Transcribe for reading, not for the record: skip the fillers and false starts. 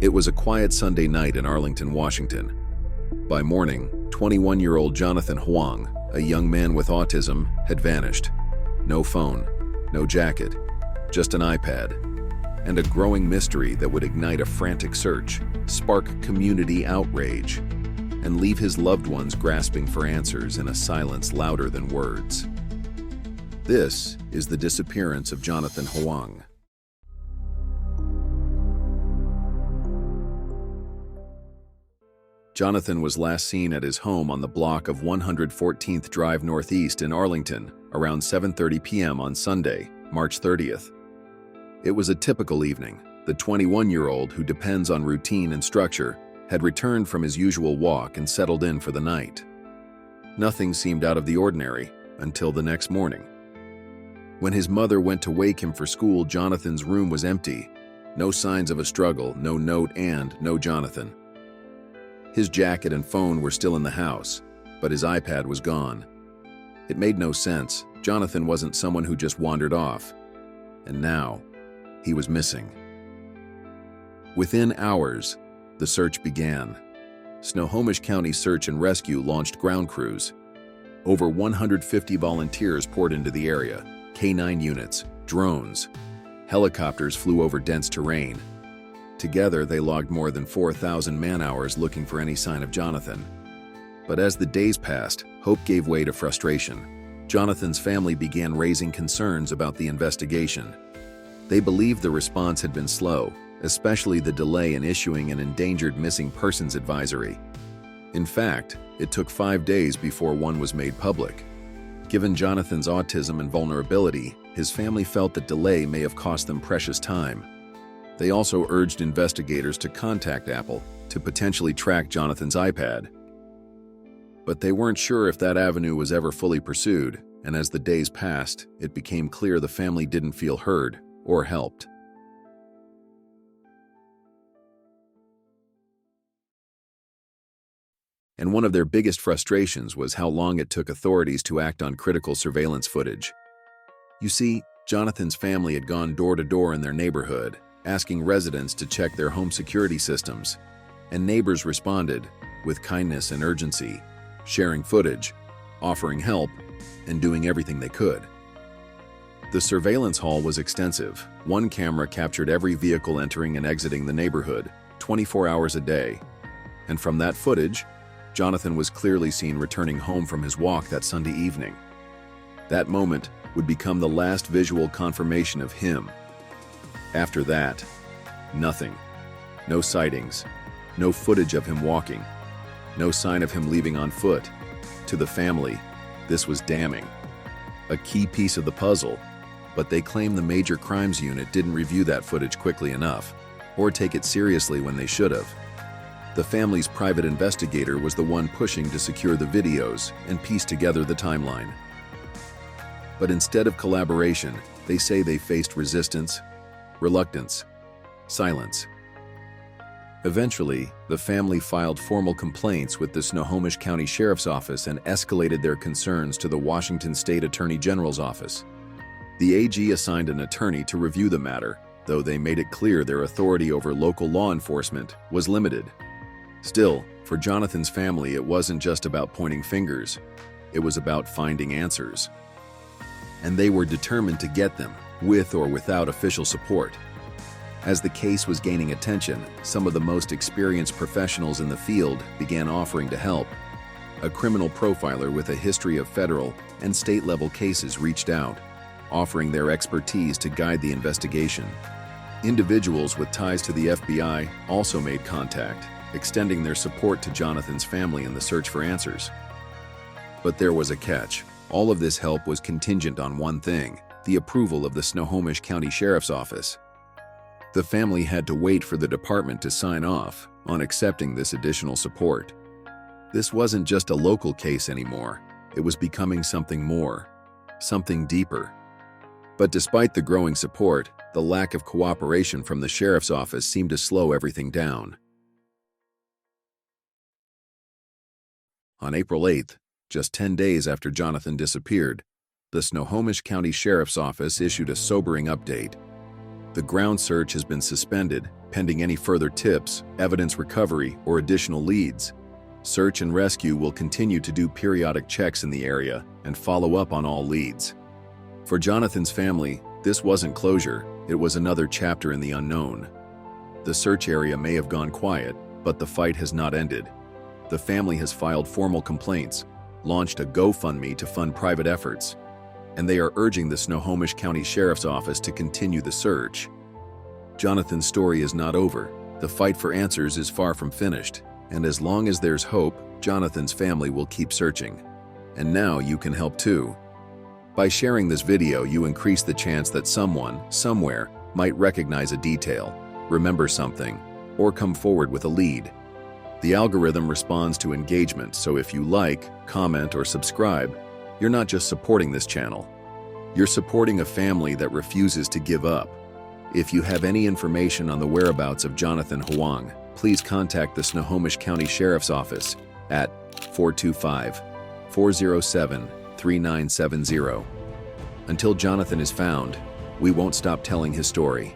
It was a quiet Sunday night in Arlington, Washington. By morning, 21-year-old Jonathan Hoang, a young man with autism, had vanished. No phone, no jacket, just an iPad, and a growing mystery that would ignite a frantic search, spark community outrage, and leave his loved ones grasping for answers in a silence louder than words. This is the disappearance of Jonathan Hoang. Jonathan was last seen at his home on the block of 114th Drive Northeast in Arlington around 7:30 p.m. on Sunday, March 30th. It was a typical evening. The 21-year-old, who depends on routine and structure, had returned from his usual walk and settled in for the night. Nothing seemed out of the ordinary until the next morning. When his mother went to wake him for school, Jonathan's room was empty. No signs of a struggle, no note, and no Jonathan. His jacket and phone were still in the house, but his iPad was gone. It made no sense. Jonathan wasn't someone who just wandered off. And now, he was missing. Within hours, the search began. Snohomish County Search and Rescue launched ground crews. Over 150 volunteers poured into the area. K-9 units, drones, helicopters flew over dense terrain. Together, they logged more than 4,000 man-hours looking for any sign of Jonathan. But as the days passed, hope gave way to frustration. Jonathan's family began raising concerns about the investigation. They believed the response had been slow, especially the delay in issuing an endangered missing persons advisory. In fact, it took 5 days before one was made public. Given Jonathan's autism and vulnerability, his family felt that delay may have cost them precious time. They also urged investigators to contact Apple to potentially track Jonathan's iPad. But they weren't sure if that avenue was ever fully pursued, and as the days passed, it became clear the family didn't feel heard or helped. And one of their biggest frustrations was how long it took authorities to act on critical surveillance footage. You see, Jonathan's family had gone door to door in their neighborhood, asking residents to check their home security systems, and neighbors responded with kindness and urgency, sharing footage, offering help, and doing everything they could. The surveillance haul was extensive. One camera captured every vehicle entering and exiting the neighborhood, 24 hours a day. And from that footage, Jonathan was clearly seen returning home from his walk that Sunday evening. That moment would become the last visual confirmation of him. After that, nothing. No sightings, no footage of him walking, no sign of him leaving on foot. To the family, this was damning. A key piece of the puzzle, but they claim the Major Crimes Unit didn't review that footage quickly enough, or take it seriously when they should have. The family's private investigator was the one pushing to secure the videos and piece together the timeline. But instead of collaboration, they say they faced resistance, reluctance, silence. Eventually, the family filed formal complaints with the Snohomish County Sheriff's Office and escalated their concerns to the Washington State Attorney General's office. The AG assigned an attorney to review the matter, though they made it clear their authority over local law enforcement was limited. Still, for Jonathan's family, it wasn't just about pointing fingers. It was about finding answers. And they were determined to get them, with or without official support. As the case was gaining attention, some of the most experienced professionals in the field began offering to help. A criminal profiler with a history of federal and state-level cases reached out, offering their expertise to guide the investigation. Individuals with ties to the FBI also made contact, extending their support to Jonathan's family in the search for answers. But there was a catch. All of this help was contingent on one thing: the approval of the Snohomish County Sheriff's Office. The family had to wait for the department to sign off on accepting this additional support. This wasn't just a local case anymore. It was becoming something more, something deeper. But despite the growing support, the lack of cooperation from the sheriff's office seemed to slow everything down. On April 8th, just 10 days after Jonathan disappeared, the Snohomish County Sheriff's Office issued a sobering update. The ground search has been suspended, pending any further tips, evidence recovery, or additional leads. Search and rescue will continue to do periodic checks in the area and follow up on all leads. For Jonathan's family, this wasn't closure, it was another chapter in the unknown. The search area may have gone quiet, but the fight has not ended. The family has filed formal complaints, launched a GoFundMe to fund private efforts, and they are urging the Snohomish County Sheriff's Office to continue the search. Jonathan's story is not over. The fight for answers is far from finished, and as long as there's hope, Jonathan's family will keep searching. And now you can help too. By sharing this video, you increase the chance that someone, somewhere, might recognize a detail, remember something, or come forward with a lead. The algorithm responds to engagement, so if you like, comment, or subscribe, you're not just supporting this channel. You're supporting a family that refuses to give up. If you have any information on the whereabouts of Jonathan Hoang, please contact the Snohomish County Sheriff's Office at 425-407-3970. Until Jonathan is found, we won't stop telling his story.